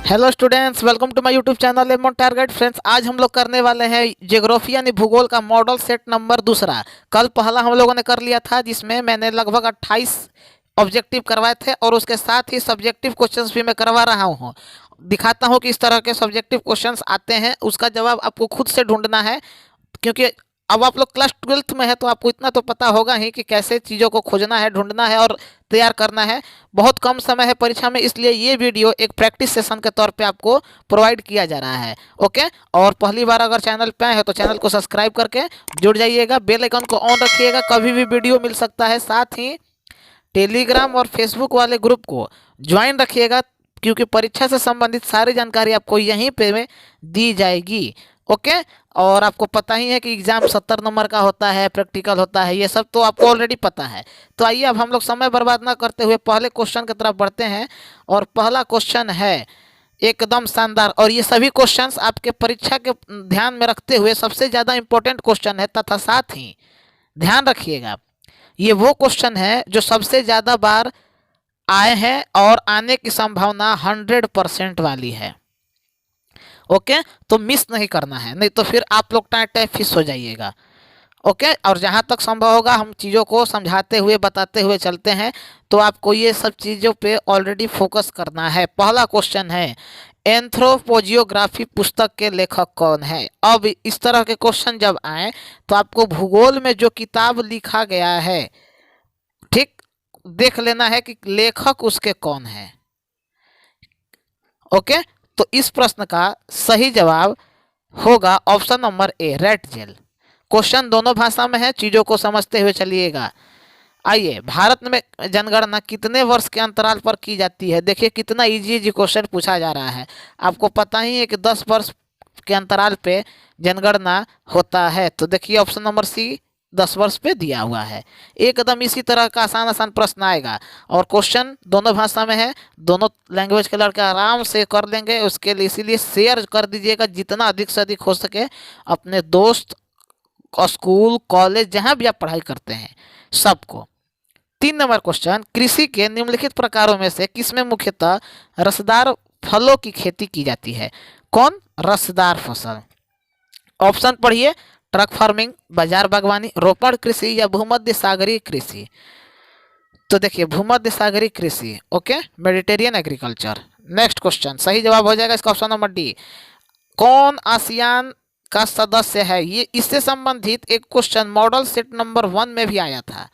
Hello students, welcome to my YouTube channel M Target. Friends, आज हम लोग करने वाले हैं ज्योग्राफी यानी भूगोल का मॉडल सेट नंबर दूसरा। कल पहला हम लोगों ने कर लिया था जिसमें मैंने लगभग 28 ऑब्जेक्टिव करवाए थे और उसके साथ ही सब्जेक्टिव क्वेश्चंस भी मैं करवा रहा हूँ। दिखाता हूँ कि इस तरह के सब्जेक्टिव क्वेश्चंस आते हैं, उसका जवाब आपको खुद से ढूंढना है। क्योंकि अब आप लोग क्लास 12th में है तो आपको इतना तो पता होगा ही कि कैसे चीज़ों को खोजना है, ढूंढना है और तैयार करना है। बहुत कम समय है परीक्षा में, इसलिए ये वीडियो एक प्रैक्टिस सेशन के तौर पे आपको प्रोवाइड किया जा रहा है। ओके, और पहली बार अगर चैनल पे आए हैं तो चैनल को सब्सक्राइब करके जुड़ जाइएगा, बेल आइकन को ऑन रखिएगा, कभी भी वीडियो मिल सकता है। साथ ही टेलीग्राम और फेसबुक वाले ग्रुप को ज्वाइन रखिएगा क्योंकि परीक्षा से संबंधित सारी जानकारी आपको यहीं पे में दी जाएगी। ओके, और आपको पता ही है कि एग्ज़ाम 70 नंबर का होता है, प्रैक्टिकल होता है, ये सब तो आपको ऑलरेडी पता है। तो आइए अब हम लोग समय बर्बाद ना करते हुए पहले क्वेश्चन की तरफ बढ़ते हैं। और पहला क्वेश्चन है एकदम शानदार, और ये सभी क्वेश्चंस आपके परीक्षा के ध्यान में रखते हुए सबसे ज़्यादा इंपॉर्टेंट क्वेश्चन है, तथा साथ ही ध्यान रखिएगा ये वो क्वेश्चन है जो सबसे ज़्यादा बार आए हैं और आने की संभावना 100% वाली है। ओके, तो मिस नहीं करना है, नहीं तो फिर आप लोग टाइम फिस हो जाइएगा। ओके, और जहाँ तक संभव होगा हम चीज़ों को समझाते हुए बताते हुए चलते हैं, तो आपको ये सब चीज़ों पे ऑलरेडी फोकस करना है। पहला क्वेश्चन है एंथ्रोपोजियोग्राफी पुस्तक के लेखक कौन है। अब इस तरह के क्वेश्चन जब आए तो आपको भूगोल में जो किताब लिखा गया है, ठीक, देख लेना है कि लेखक उसके कौन है। ओके, तो इस प्रश्न का सही जवाब होगा option number A, Ratzel. Question दोनों भाषा में है, चीज़ों को समझते हुए चलिएगा। आइए, भारत में जनगणना कितने वर्ष के अंतराल पर की जाती है। देखिए कितना इजी इजी क्वेश्चन पूछा जा रहा है। आपको पता ही है कि 10 वर्ष के अंतराल पे जनगणना होता है। तो देखिए ऑप्शन नंबर सी 10 वर्ष पे दिया हुआ है। एकदम इसी तरह का आसान आसान प्रश्न आएगा और क्वेश्चन दोनों भाषा में है, दोनों लैंग्वेज के लड़के आराम से कर लेंगे। उसके लिए इसीलिए शेयर कर दीजिएगा जितना अधिक से अधिक हो सके अपने दोस्त, स्कूल, कॉलेज, जहाँ भी आप पढ़ाई करते हैं सबको। 3 नंबर क्वेश्चन, कृषि के निम्नलिखित प्रकारों में से किसमें मुख्यतः रसदार फलों की खेती की जाती है। कौन रसदार फसल? ऑप्शन पढ़िए, ट्रक फार्मिंग, बाजार बागवानी, रोपण कृषि या भूमध्य सागरीय कृषि। तो देखिए भूमध्य सागरीय कृषि, okay, Mediterranean agriculture. Next question सही जवाब हो जाएगा इसका ऑप्शन नंबर डी। कौन आसियान का सदस्य है? ये इससे संबंधित एक क्वेश्चन मॉडल सेट नंबर 1 में भी आया था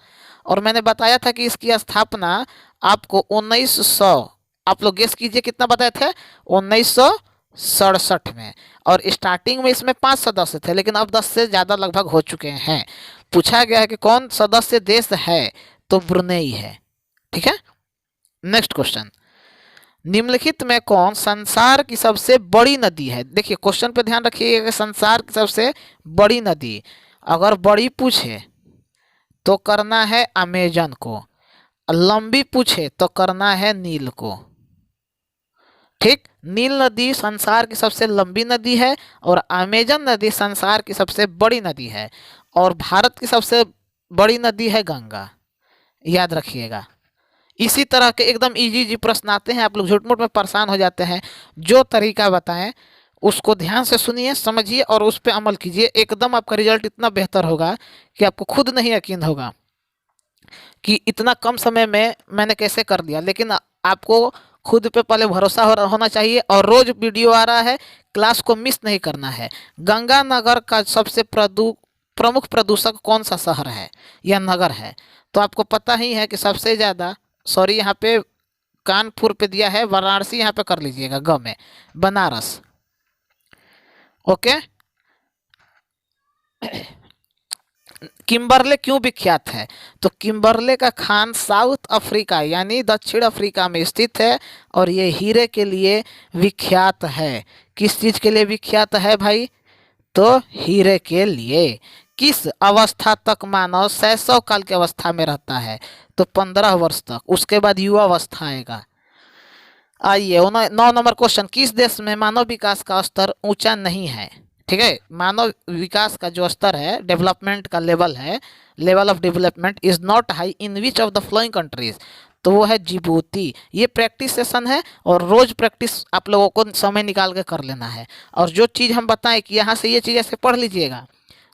और मैंने बताया था कि इसकी स्थापना आपको 1900, आप लोग गेस कीजिए कितना बताए थे, 1967 में। और स्टार्टिंग में इसमें 5 सदस्य थे, लेकिन अब 10 से ज़्यादा लगभग हो चुके हैं। पूछा गया है कि कौन सदस्य देश है, तो ब्रुनेई है। ठीक है, नेक्स्ट क्वेश्चन, निम्नलिखित में कौन संसार की सबसे बड़ी नदी है। देखिए क्वेश्चन पे ध्यान रखिएगा, संसार की सबसे बड़ी नदी अगर बड़ी पूछे तो करना है अमेजन को, लंबी पूछे तो करना है नील को। ठीक, नील नदी संसार की सबसे लंबी नदी है और अमेजन नदी संसार की सबसे बड़ी नदी है, और भारत की सबसे बड़ी नदी है गंगा, याद रखिएगा। इसी तरह के एकदम इजी इजी प्रश्न आते हैं, आप लोग झूठ मूठ में परेशान हो जाते हैं। जो तरीका बताएं उसको ध्यान से सुनिए, समझिए और उस पर अमल कीजिए, एकदम आपका रिजल्ट इतना बेहतर होगा कि आपको खुद नहीं यकीन होगा कि इतना कम समय में मैंने कैसे कर दिया। लेकिन आपको खुद पे पहले भरोसा होना चाहिए और रोज वीडियो आ रहा है, क्लास को मिस नहीं करना है। गंगानगर का सबसे प्रमुख प्रदूषक कौन सा शहर है या नगर है? तो आपको पता ही है कि सबसे ज़्यादा, सॉरी यहाँ पे कानपुर पे दिया है, वाराणसी यहाँ पे कर लीजिएगा, ग में बनारस। ओके, किम्बरले क्यों विख्यात है? तो किम्बरले का खान साउथ अफ्रीका यानी दक्षिण अफ्रीका में स्थित है और ये हीरे के लिए विख्यात है। किस चीज़ के लिए विख्यात है भाई? तो हीरे के लिए। किस अवस्था तक मानव शैशव काल की अवस्था में रहता है? तो 15 वर्ष तक, उसके बाद युवा अवस्था आएगा। आइए 9 नंबर क्वेश्चन, किस देश में मानव विकास का स्तर ऊंचा नहीं है? ठीक है, मानव विकास का जो स्तर है, डेवलपमेंट का लेवल है, level of development is not high in which of the flowing countries. तो वो है जिबूती। ये प्रैक्टिस सेशन है और रोज़ प्रैक्टिस आप लोगों को समय निकाल के कर लेना है। और जो चीज़ हम बताएं कि यहाँ से ये चीज़ ऐसे पढ़ लीजिएगा,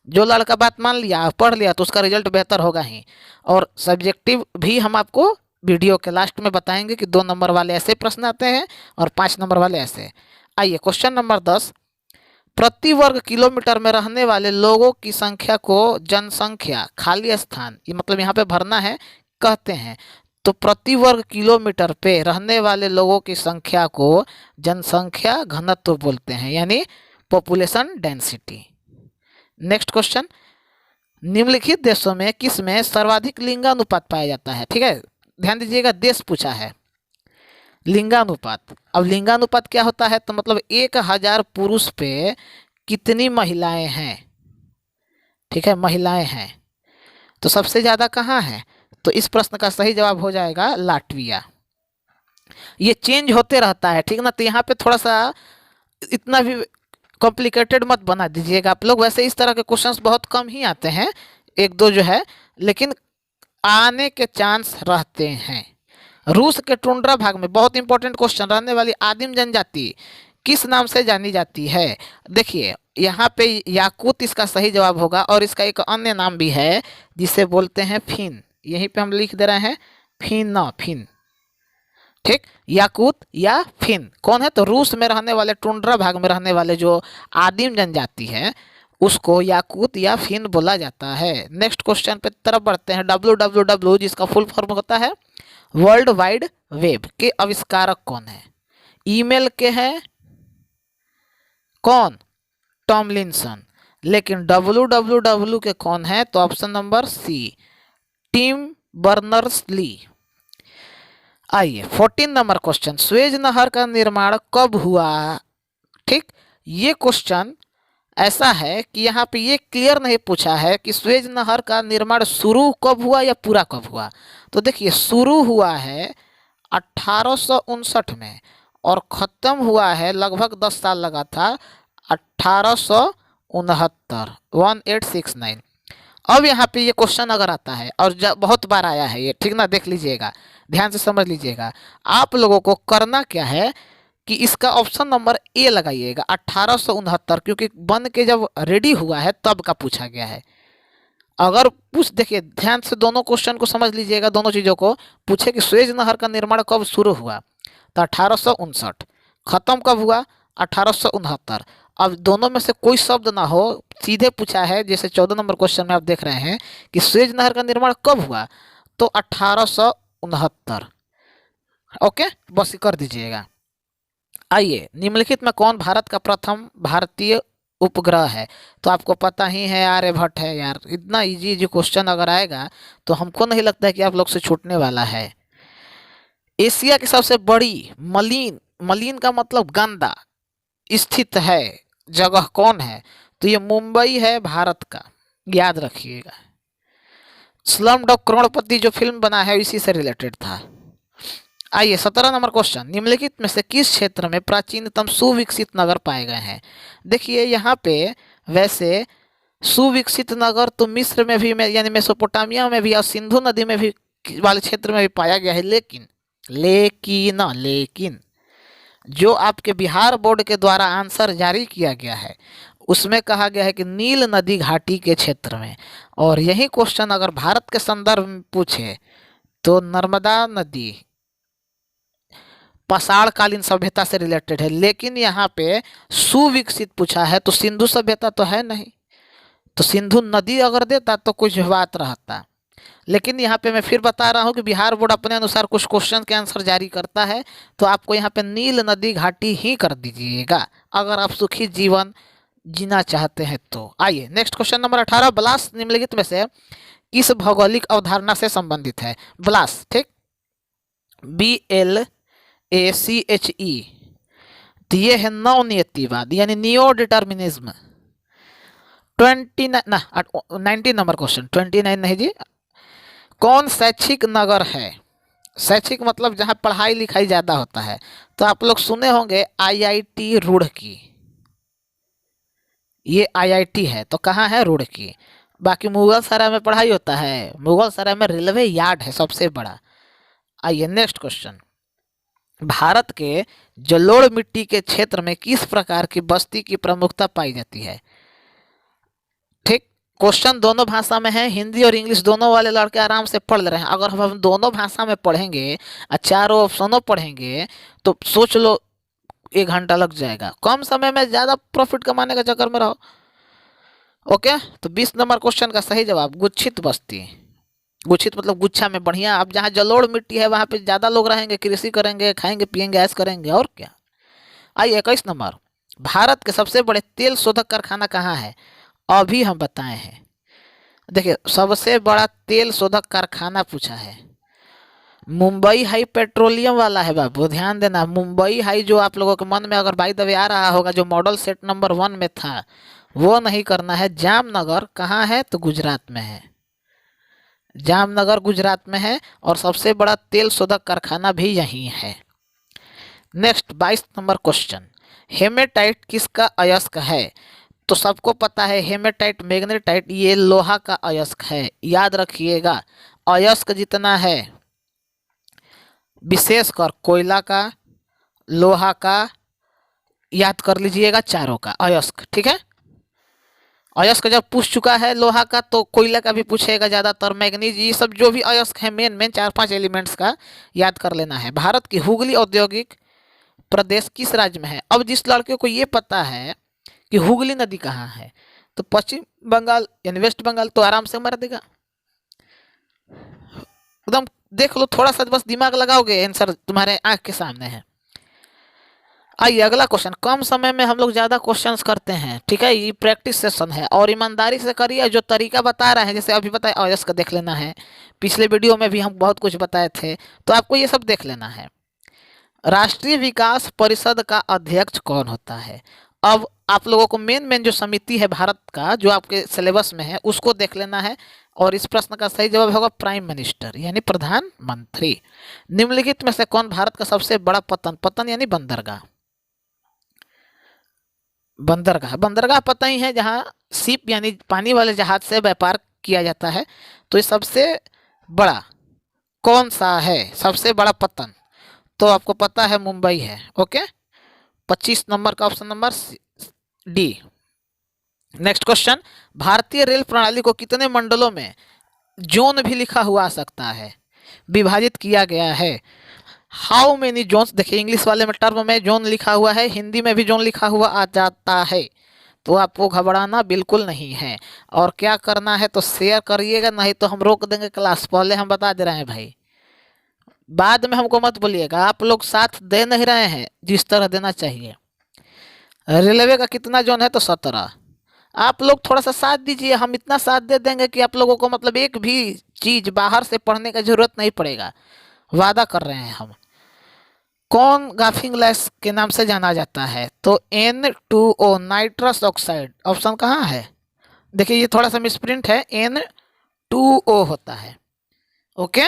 जो लड़का बात मान लिया पढ़ लिया तो उसका रिजल्ट बेहतर होगा ही। और सब्जेक्टिव भी हम आपको वीडियो के लास्ट में बताएंगे कि 2 नंबर वाले ऐसे प्रश्न आते हैं और 5 नंबर वाले ऐसे। आइए क्वेश्चन नंबर 10, प्रति वर्ग किलोमीटर में रहने वाले लोगों की संख्या को जनसंख्या खाली स्थान, ये मतलब यहाँ पे भरना है, कहते हैं। तो प्रति वर्ग किलोमीटर पे रहने वाले लोगों की संख्या को जनसंख्या घनत्व बोलते हैं, यानी पॉपुलेशन डेंसिटी। नेक्स्ट क्वेश्चन, निम्नलिखित देशों में किस में सर्वाधिक लिंगानुपात पाया जाता है? ठीक है, ध्यान दीजिएगा, देश पूछा है। लिंगानुपात, अब लिंगानुपात क्या होता है? तो मतलब 1000 पुरुष पे कितनी महिलाएं हैं। ठीक है, महिलाएं हैं। तो सबसे ज़्यादा कहाँ है? तो इस प्रश्न का सही जवाब हो जाएगा लाटविया। ये चेंज होते रहता है, ठीक ना, तो यहाँ पे थोड़ा सा इतना भी कॉम्प्लिकेटेड मत बना दीजिएगा आप लोग। वैसे इस तरह के क्वेश्चंस बहुत कम ही आते हैं, 1-2 जो है, लेकिन आने के चांस रहते हैं। रूस के टुंड्रा भाग में बहुत इंपॉर्टेंट क्वेश्चन, रहने वाली आदिम जनजाति किस नाम से जानी जाती है? देखिए यहाँ पे याकूत इसका सही जवाब होगा, और इसका एक अन्य नाम भी है जिसे बोलते हैं फिन। यहीं पे हम लिख दे रहे हैं फिन। ठीक, याकूत या फिन कौन है? तो रूस में रहने वाले, टुंड्रा भाग में रहने वाले जो आदिम जनजाति है उसको याकूत या फिन बोला जाता है। नेक्स्ट क्वेश्चन पे तरफ बढ़ते हैं। WWW जिसका फुल फॉर्म होता है वर्ल्ड वाइड वेब के आविष्कारक कौन है? ईमेल के हैं कौन? टॉमलिंसन। लेकिन WWW के कौन है? तो option number C, Tim Berners Lee. आइए 14 नंबर क्वेश्चन, स्वेज नहर का निर्माण कब हुआ? ठीक, ये क्वेश्चन ऐसा है कि यहाँ पे ये क्लियर नहीं पूछा है कि स्वेज नहर का निर्माण शुरू कब हुआ या पूरा कब हुआ। तो देखिए शुरू हुआ है 1859 में और ख़त्म हुआ है, लगभग 10 साल लगा था, 1869, 1869। अब यहाँ पे ये क्वेश्चन अगर आता है, और बहुत बार आया है ये, ठीक ना, देख लीजिएगा, ध्यान से समझ लीजिएगा। आप लोगों को करना क्या है कि इसका ऑप्शन नंबर ए लगाइएगा, 1869, क्योंकि बन के जब रेडी हुआ है तब का पूछा गया है। अगर देखिए ध्यान से दोनों क्वेश्चन को समझ लीजिएगा, दोनों चीज़ों को पूछे कि स्वेज नहर का निर्माण कब शुरू हुआ, तो 1859, ख़त्म कब हुआ, 1869। अब दोनों में से कोई शब्द ना हो, सीधे पूछा है, जैसे 14 नंबर क्वेश्चन में आप देख रहे हैं कि स्वेज नहर का निर्माण कब हुआ, तो 1869। ओके, बस कर दीजिएगा। आइए, निम्नलिखित में कौन भारत का प्रथम भारतीय उपग्रह है? तो आपको पता ही है, आर्यभट्ट है यार। इतना इजी क्वेश्चन अगर आएगा तो हमको नहीं लगता है कि आप लोग से छूटने वाला है। एशिया की सबसे बड़ी मलिन का मतलब गंदा स्थित है जगह कौन है? तो ये मुंबई है भारत का, याद रखिएगा। स्लमडॉग करोड़पति जो फिल्म बना है इसी से रिलेटेड था। आइए 17 नंबर क्वेश्चन, निम्नलिखित में से किस क्षेत्र में प्राचीनतम सुविकसित नगर पाए गए हैं? देखिए यहाँ पे वैसे सुविकसित नगर तो मिस्र में भी, यानी मेसोपोटामिया में भी और सिंधु नदी में भी वाले क्षेत्र में भी पाया गया है, लेकिन जो आपके बिहार बोर्ड के द्वारा आंसर जारी किया गया है उसमें कहा गया है कि नील नदी घाटी के क्षेत्र में। और यही क्वेश्चन अगर भारत के संदर्भ में पूछे तो नर्मदा नदी पाषाण कालीन सभ्यता से रिलेटेड है, लेकिन यहाँ पे सुविकसित पूछा है तो सिंधु सभ्यता तो है नहीं, तो सिंधु नदी अगर देता तो कुछ बात रहता। लेकिन यहाँ पे मैं फिर बता रहा हूँ कि बिहार बोर्ड अपने अनुसार कुछ क्वेश्चन के आंसर जारी करता है, तो आपको यहाँ पे नील नदी घाटी ही कर दीजिएगा अगर आप सुखी जीवन जीना चाहते हैं तो। आइए नेक्स्ट क्वेश्चन नंबर 18, ब्लास निम्नलिखित में से किस भौगोलिक अवधारणा से संबंधित है? ब्लास, ठीक, BLACHE, तो ये है नवनियतिवाद यानी नियो डिटर्मिनिज्म। 19 नंबर क्वेश्चन, 29 नहीं जी, कौन शैक्षिक नगर है? शैक्षिक मतलब जहाँ पढ़ाई लिखाई ज़्यादा होता है, तो आप लोग सुने होंगे IIT रुड़की, ये IIT है, तो कहाँ है? रुड़की। बाकी मुगल सराय में पढ़ाई होता है, मुगल सराय में रेलवे यार्ड है सबसे बड़ा, आइए नेक्स्ट क्वेश्चन, भारत के जलोढ़ मिट्टी के क्षेत्र में किस प्रकार की बस्ती की प्रमुखता पाई जाती है। ठीक, क्वेश्चन दोनों भाषा में है, हिंदी और इंग्लिश दोनों वाले लड़के आराम से पढ़ ले रहे हैं। अगर हम दोनों भाषा में पढ़ेंगे और चारों ऑप्शनों पढ़ेंगे तो सोच लो 1 घंटा लग जाएगा। कम समय में ज़्यादा प्रॉफिट कमाने के चक्कर में रहो। ओके, तो 20 नंबर क्वेश्चन का सही जवाब गुच्छित बस्ती। गुच्छित मतलब गुच्छा में बढ़िया। अब जहाँ जलोढ़ मिट्टी है वहाँ पे ज़्यादा लोग रहेंगे, कृषि करेंगे, खाएंगे पिएंगे, ऐश करेंगे, और क्या। आइए 21 नंबर, भारत के सबसे बड़े तेल शोधक कारखाना कहाँ है। अभी हम बताए हैं। देखिए, सबसे बड़ा तेल शोधक कारखाना पूछा है, मुंबई हाई पेट्रोलियम वाला है बाबू, ध्यान देना। मुंबई हाई जो आप लोगों के मन में अगर बाई द वे आ रहा होगा, जो मॉडल सेट नंबर 1 में था, वो नहीं करना है। जामनगर कहाँ है, तो गुजरात में है। जामनगर गुजरात में है और सबसे बड़ा तेल शोधक कारखाना भी यहीं है। नेक्स्ट 22 नंबर क्वेश्चन, हेमेटाइट किसका अयस्क है। तो सबको पता है हेमेटाइट मैग्नेटाइट ये लोहा का अयस्क है। याद रखिएगा, अयस्क जितना है विशेषकर कोयला का, लोहा का, याद कर लीजिएगा, चारों का अयस्क। ठीक है, अयस्क जब पूछ चुका है लोहा का तो कोयला का भी पूछेगा ज़्यादातर, मैग्नीज, ये सब जो भी अयस्क है मेन 4-5 एलिमेंट्स का याद कर लेना है। भारत की हुगली औद्योगिक प्रदेश किस राज्य में है। अब जिस लड़के को ये पता है कि हुगली नदी कहाँ है तो पश्चिम बंगाल यानी वेस्ट बंगाल तो आराम से मार देगा एकदम। देख लो, थोड़ा सा बस दिमाग लगाओगे, आंसर तुम्हारे आंख के सामने है। आइए अगला क्वेश्चन, कम समय में हम लोग ज़्यादा क्वेश्चंस करते हैं। ठीक है, ये प्रैक्टिस सेशन है और ईमानदारी से करिए। जो तरीका बता रहे हैं, जैसे अभी बताए अयस्क का देख लेना है, पिछले वीडियो में भी हम बहुत कुछ बताए थे, तो आपको ये सब देख लेना है। राष्ट्रीय विकास परिषद का अध्यक्ष कौन होता है। अब आप लोगों को मेन जो समिति है भारत का जो आपके सिलेबस में है उसको देख लेना है और इस प्रश्न का सही जवाब होगा प्राइम मिनिस्टर यानी प्रधानमंत्री। निम्नलिखित में से कौन भारत का सबसे बड़ा पतन यानी बंदरगाह। बंदरगाह पता ही है, जहाँ शिप यानी पानी वाले जहाज से व्यापार किया जाता है। तो ये सबसे बड़ा कौन सा है, सबसे बड़ा पतन, तो आपको पता है मुंबई है। ओके, 25 नंबर का option number D. Next question, भारतीय रेल प्रणाली को कितने मंडलों में जोन भी लिखा हुआ आ सकता है, विभाजित किया गया है। हाउ मेनी जोन्स, देखिए इंग्लिश वाले में टर्म में जोन लिखा हुआ है, हिंदी में भी जोन लिखा हुआ आ जाता है, तो आपको घबराना बिल्कुल नहीं है। और क्या करना है तो शेयर करिएगा, नहीं तो हम रोक देंगे क्लास। पहले हम बता दे रहे हैं भाई, बाद में हमको मत बोलिएगा। आप लोग साथ दे नहीं रहे हैं जिस तरह देना चाहिए। रेलवे का कितना जोन है तो 17। आप लोग थोड़ा सा साथ दीजिए, हम इतना साथ दे देंगे कि आप लोगों को मतलब एक भी चीज़ बाहर से पढ़ने का जरूरत नहीं पड़ेगा, वादा कर रहे हैं हम। कौन गाफिंग गैस के नाम से जाना जाता है तो N2O नाइट्रस ऑक्साइड। ऑप्शन कहाँ है, देखिए ये थोड़ा सा मिसप्रिंट है, N2O होता है। ओके,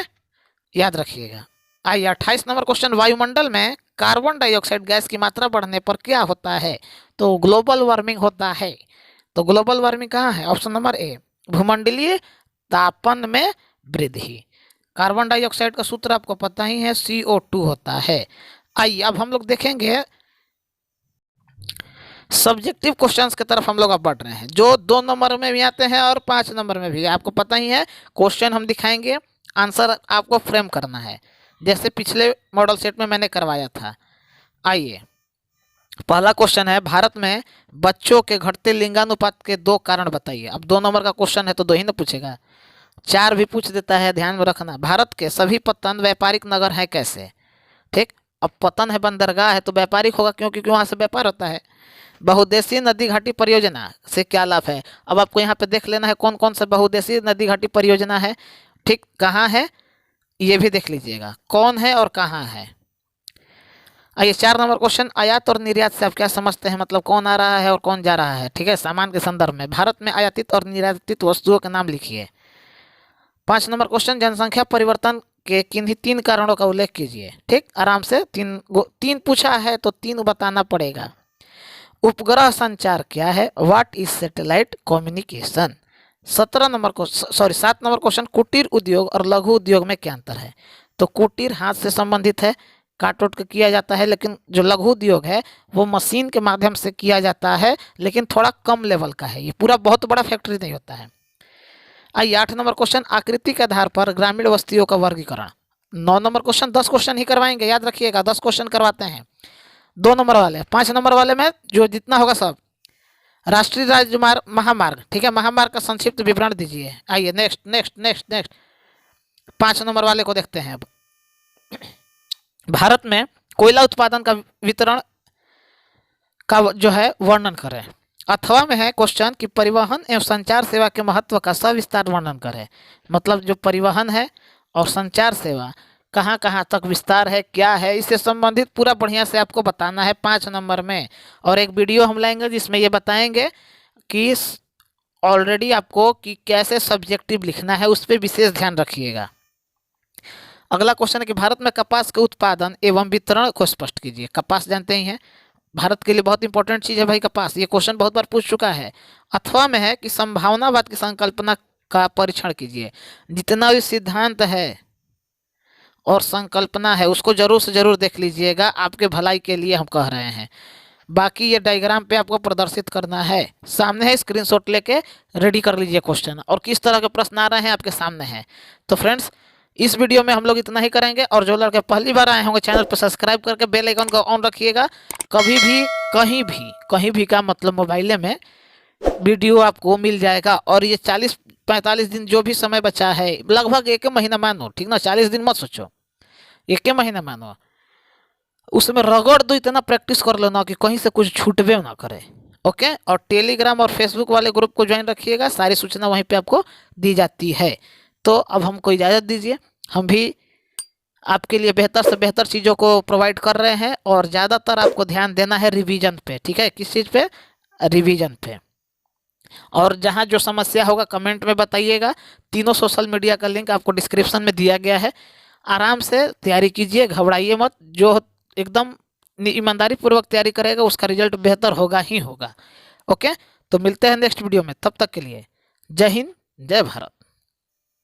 याद रखिएगा। आइए 28 नंबर क्वेश्चन, वायुमंडल में कार्बन डाइऑक्साइड गैस की मात्रा बढ़ने पर क्या होता है तो ग्लोबल वार्मिंग होता है। तो ग्लोबल वार्मिंग कहाँ है, ऑप्शन नंबर ए, भूमंडलीय तापन में वृद्धि। कार्बन डाइऑक्साइड का सूत्र आपको पता ही है, CO2 होता है। आइए अब हम लोग देखेंगे सब्जेक्टिव क्वेश्चंस की तरफ हम लोग अब बढ़ रहे हैं, जो 2 नंबर में भी आते हैं और 5 नंबर में भी। आपको पता ही है, क्वेश्चन हम दिखाएंगे, आंसर आपको फ्रेम करना है, जैसे पिछले मॉडल सेट में मैंने करवाया था। आइए पहला क्वेश्चन है, भारत में बच्चों के घटते लिंगानुपात के 2 कारण बताइए। अब 2 नंबर का क्वेश्चन है तो 2 ही ना पूछेगा, 4 भी पूछ देता है, ध्यान में रखना। भारत के सभी पत्तन व्यापारिक नगर हैं कैसे। ठीक, अब पतन है बंदरगाह है तो व्यापारिक होगा, क्योंकि वहाँ से व्यापार होता है। बहुउद्देशीय नदी घाटी परियोजना से क्या लाभ है। अब आपको यहाँ पे देख लेना है कौन कौन से बहुउद्देशीय नदी घाटी परियोजना है। ठीक, कहाँ है ये भी देख लीजिएगा, कौन है और कहाँ है। आइए 4 नंबर क्वेश्चन, आयात और निर्यात से आप क्या समझते हैं, मतलब कौन आ रहा है और कौन जा रहा है। ठीक है, सामान के संदर्भ में भारत में आयातित और निर्यातित वस्तुओं के नाम लिखिए। 5 नंबर क्वेश्चन, जनसंख्या परिवर्तन के किन्हीं 3 कारणों का उल्लेख कीजिए। ठीक, आराम से 3 पूछा है तो 3 बताना पड़ेगा। उपग्रह संचार क्या है, what is satellite communication. 7 number question, कुटीर उद्योग और लघु उद्योग में क्या अंतर है। तो कुटीर हाथ से संबंधित है, काट उट के किया जाता है, लेकिन जो लघु उद्योग है वो मशीन के माध्यम से किया जाता है, लेकिन थोड़ा कम लेवल का है, ये पूरा बहुत बड़ा फैक्ट्री नहीं होता है। आइए 8 नंबर क्वेश्चन, आकृति के आधार पर ग्रामीण बस्तियों का वर्गीकरण। 9 नंबर क्वेश्चन 10 क्वेश्चन ही करवाएंगे, याद रखिएगा 10 क्वेश्चन करवाते हैं। 2 नंबर वाले 5 नंबर वाले में जो जितना होगा सब। राष्ट्रीय राजमार्ग महामार्ग, ठीक है, महामार्ग का संक्षिप्त विवरण दीजिए। आइए next next next next 5 number वाले को देखते हैं अब। भारत में कोयला उत्पादन का वितरण का जो है वर्णन करें। अथवा में है क्वेश्चन कि परिवहन एवं संचार सेवा के महत्व का सविस्तार वर्णन करें। मतलब जो परिवहन है और संचार सेवा कहाँ कहाँ तक विस्तार है, क्या है, इससे संबंधित पूरा बढ़िया से आपको बताना है 5 नंबर में। और एक वीडियो हम लाएंगे जिसमें ये बताएंगे कि ऑलरेडी आपको कि कैसे सब्जेक्टिव लिखना है, उस पर विशेष ध्यान रखिएगा। अगला क्वेश्चन है कि भारत में कपास के उत्पादन एवं वितरण को स्पष्ट कीजिए। कपास जानते ही हैं, भारत के लिए बहुत इंपॉर्टेंट चीज़ है भाई कपास, ये क्वेश्चन बहुत बार पूछ चुका है। अथवा में है कि संभावनावाद की संकल्पना का परीक्षण कीजिए। जितना भी सिद्धांत है और संकल्पना है उसको जरूर से जरूर देख लीजिएगा, आपके भलाई के लिए हम कह रहे हैं। बाकी ये डायग्राम पे आपको प्रदर्शित करना है, सामने है, स्क्रीनशॉट लेके रेडी कर लीजिए क्वेश्चन, और किस तरह के प्रश्न आ रहे हैं आपके सामने हैं। तो फ्रेंड्स इस वीडियो में हम लोग इतना ही करेंगे, और जो लड़के पहली बार आए होंगे चैनल पर सब्सक्राइब करके बेल आइकन को ऑन रखिएगा। कभी भी कहीं भी का मतलब मोबाइल में वीडियो आपको मिल जाएगा। और ये 40-45 दिन जो भी समय बचा है, लगभग 1 महीना मानो, ठीक ना, 40 दिन मत सोचो, 1 महीना मानो, उसमें रगड़ दो, इतना प्रैक्टिस कर लो ना कि कहीं से कुछ छूटवे ना करे। ओके, और टेलीग्राम और फेसबुक वाले ग्रुप को ज्वाइन रखिएगा, सारी सूचना वहीं पे आपको दी जाती है। तो अब हमको इजाज़त दीजिए, हम भी आपके लिए बेहतर से बेहतर चीज़ों को प्रोवाइड कर रहे हैं, और ज़्यादातर आपको ध्यान देना है रिवीजन पे, ठीक है, किस चीज़ पे, रिवीजन पे। और जहाँ जो समस्या होगा कमेंट में बताइएगा। तीनों सोशल मीडिया का लिंक आपको डिस्क्रिप्शन में दिया गया है, आराम से तैयारी कीजिए, घबराइए मत। जो एकदम ईमानदारी पूर्वक तैयारी करेगा उसका रिजल्ट बेहतर होगा ही होगा। ओके, तो मिलते हैं नेक्स्ट वीडियो में, तब तक के लिए जय हिंद, जय भारत।